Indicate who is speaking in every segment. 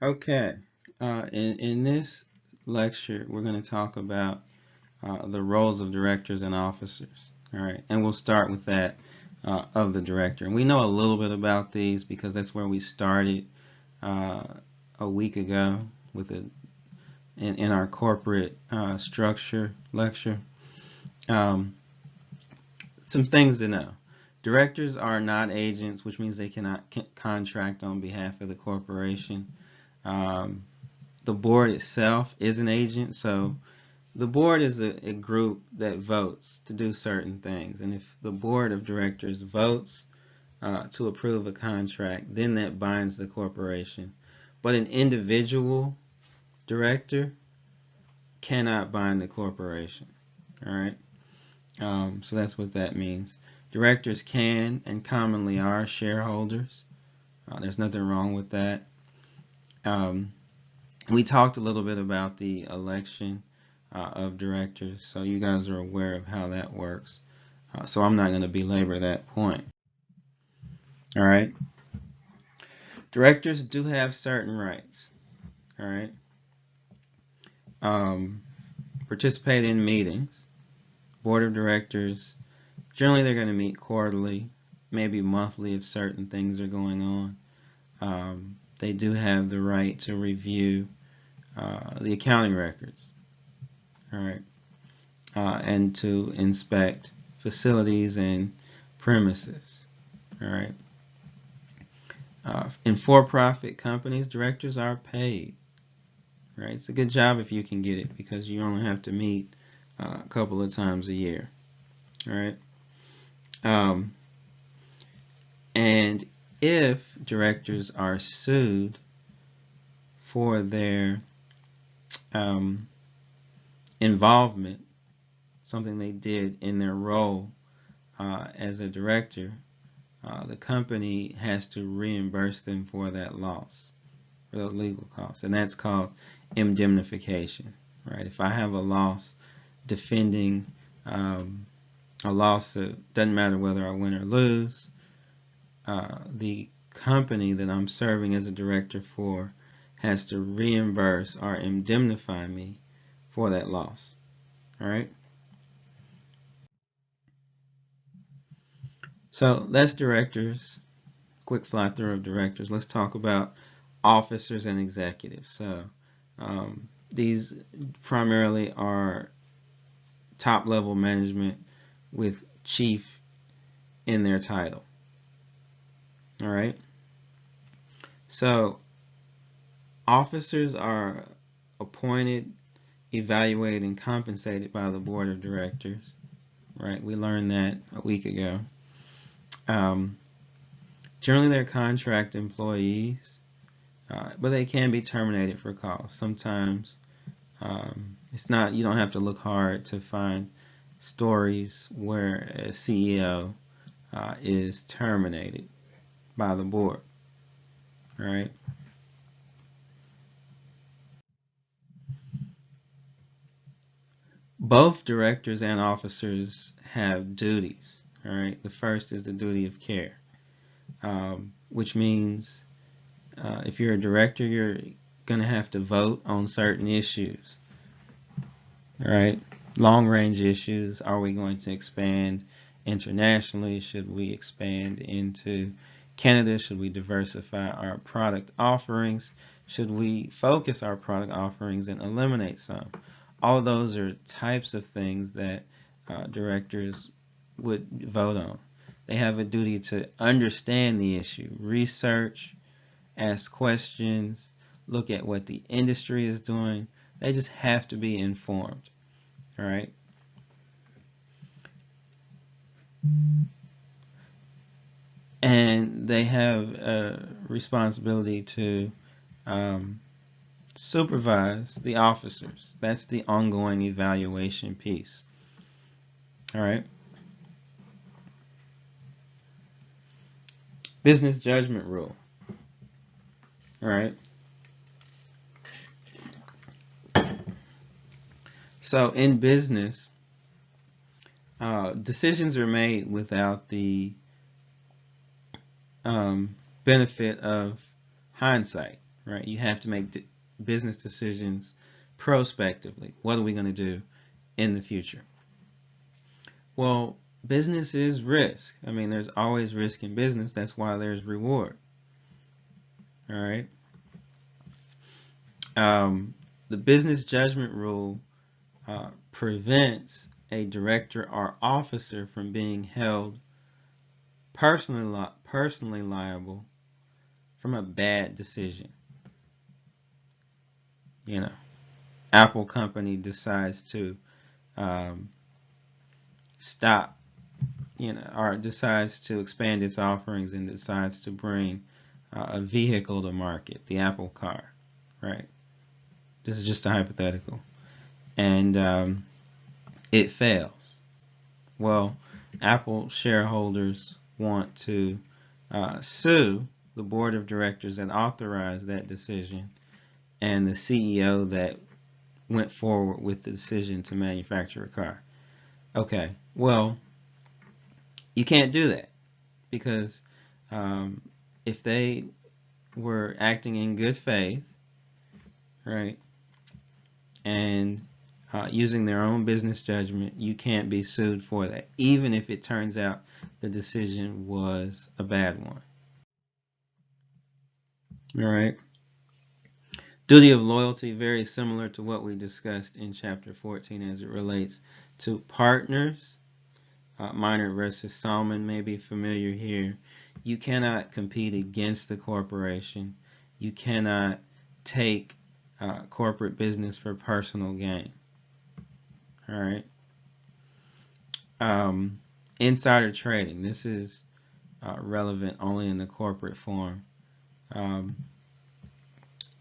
Speaker 1: Okay, in this lecture, we're going to talk about the roles of directors and officers. All right, and we'll start with that of the director. And we know a little bit about these because that's where we started uh, a week ago with in our corporate structure lecture. Um, some things to know. Directors are not agents, which means they cannot contract on behalf of the corporation. Um, the board itself is an agent, so the board is a group that votes to do certain things. And if the board of directors votes to approve a contract, then that binds the corporation. But an individual director cannot bind the corporation. All right. So that's what that means. Directors can and commonly are shareholders. There's nothing wrong with that. Um, we talked a little bit about the election of directors, so you guys are aware of how that works. So I'm not going to belabor that point. All right. Directors do have certain rights. All right. Um, Participate in meetings. Board of directors, generally they're going to meet quarterly, maybe monthly if certain things are going on. They do have the right to review the accounting records. All right. And to inspect facilities and premises. All right. In for-profit companies, directors are paid. Right. It's a good job if you can get it because you only have to meet a couple of times a year. All right. Um, and if directors are sued for their involvement, something they did in their role as a director, the company has to reimburse them for that loss, for those legal costs, and that's called indemnification. Right? If I have a loss defending a lawsuit, doesn't matter whether I win or lose, the company that I'm serving as a director for has to reimburse or indemnify me for that loss. All right. So that's directors. Quick fly through of directors. Let's talk about officers and executives. So these primarily are top level management with chief in their title. All right. So officers are appointed, evaluated, and compensated by the board of directors. Right. We learned that a week ago. Generally, they're contract employees, but they can be terminated for cause. Sometimes it's not. You don't have to look hard to find stories where a CEO is terminated by the board. All right. Both directors and officers have duties. All right. The first is the duty of care, which means if you're a director, you're going to have to vote on certain issues. All right. Long range issues. Are we going to expand internationally? Should we expand into Canada? Should we diversify our product offerings? Should we focus our product offerings and eliminate some? All of those are types of things that directors would vote on. They have a duty to understand the issue, research, ask questions, look at what the industry is doing. They just have to be informed. All right. And they have a responsibility to supervise the officers. That's the ongoing evaluation piece. All right. Business judgment rule. All right. So in business, decisions are made without the benefit of hindsight. right? You have to make business decisions prospectively. What are we going to do in the future? Well, business is risk. I mean, there's always risk in business. That's why there's reward. All right. The business judgment rule prevents a director or officer from being held personally liable from a bad decision. You know, Apple company decides to stop, or decides to expand its offerings and decides to bring a vehicle to market, the Apple car, right? This is just a hypothetical. And it fails. Well, Apple shareholders want to sue the board of directors that authorized that decision and the CEO that went forward with the decision to manufacture a car. Okay, well, you can't do that because if they were acting in good faith, right, and using their own business judgment, you can't be sued for that, even if it turns out the decision was a bad one. All right. Duty of loyalty, very similar to what we discussed in chapter 14 as it relates to partners. Minor versus Salmon may be familiar here. You cannot compete against the corporation. You cannot take corporate business for personal gain. All right. Insider trading. This is relevant only in the corporate form.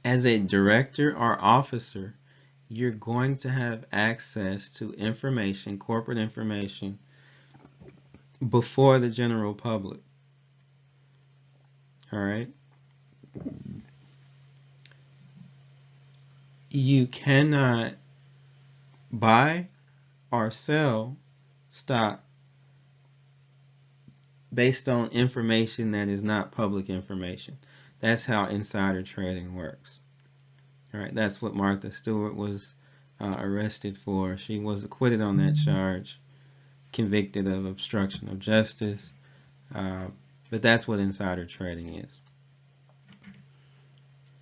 Speaker 1: As a director or officer, you're going to have access to information, corporate information, before the general public. All right. You cannot buy or sell stock based on information that is not public information. That's how insider trading works. All right, that's what Martha Stewart was arrested for. She was acquitted on that charge, convicted of obstruction of justice, but that's what insider trading is.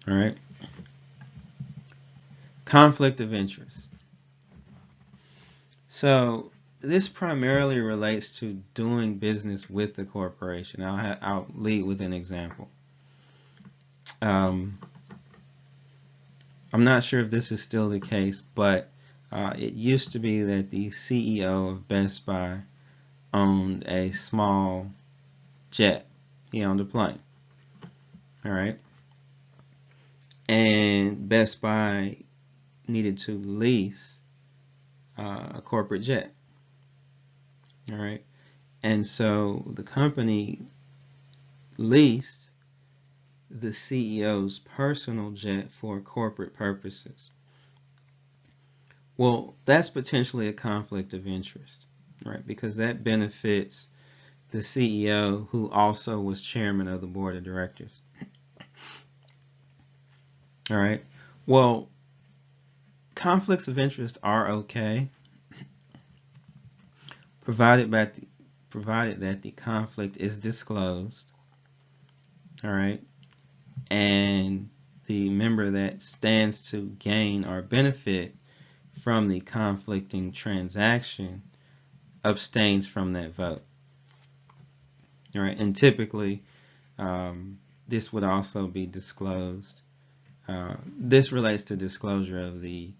Speaker 1: All right. Conflict of interest. So this primarily relates to doing business with the corporation. I'll lead with an example. I'm not sure if this is still the case, but it used to be that the CEO of Best Buy owned a small jet. He owned a plane. All right. And Best Buy needed to lease a corporate jet. All right. And so the company leased the CEO's personal jet for corporate purposes. Well, that's potentially a conflict of interest, right? Because that benefits the CEO, who also was chairman of the board of directors. All right. Well, conflicts of interest are okay, provided that the conflict is disclosed. All right. And the member that stands to gain or benefit from the conflicting transaction abstains from that vote. All right. And typically, this would also be disclosed. This relates to disclosure of the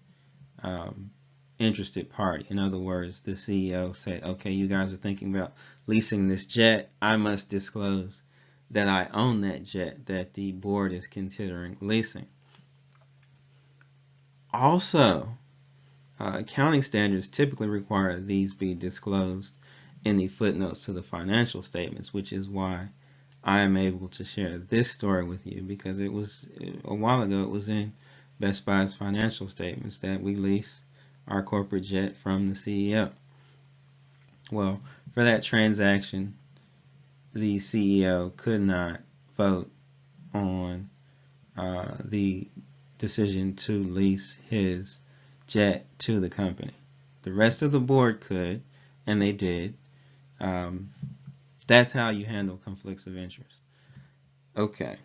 Speaker 1: interested party. In other words, the CEO said, okay, you guys are thinking about leasing this jet. I must disclose that I own that jet that the board is considering leasing. Also, accounting standards typically require these be disclosed in the footnotes to the financial statements, which is why I am able to share this story with you, because it was a while ago, it was in Best Buy's financial statements that we lease our corporate jet from the CEO. Well, for that transaction, the CEO could not vote on the decision to lease his jet to the company. The rest of the board could, and they did. That's how you handle conflicts of interest. Okay.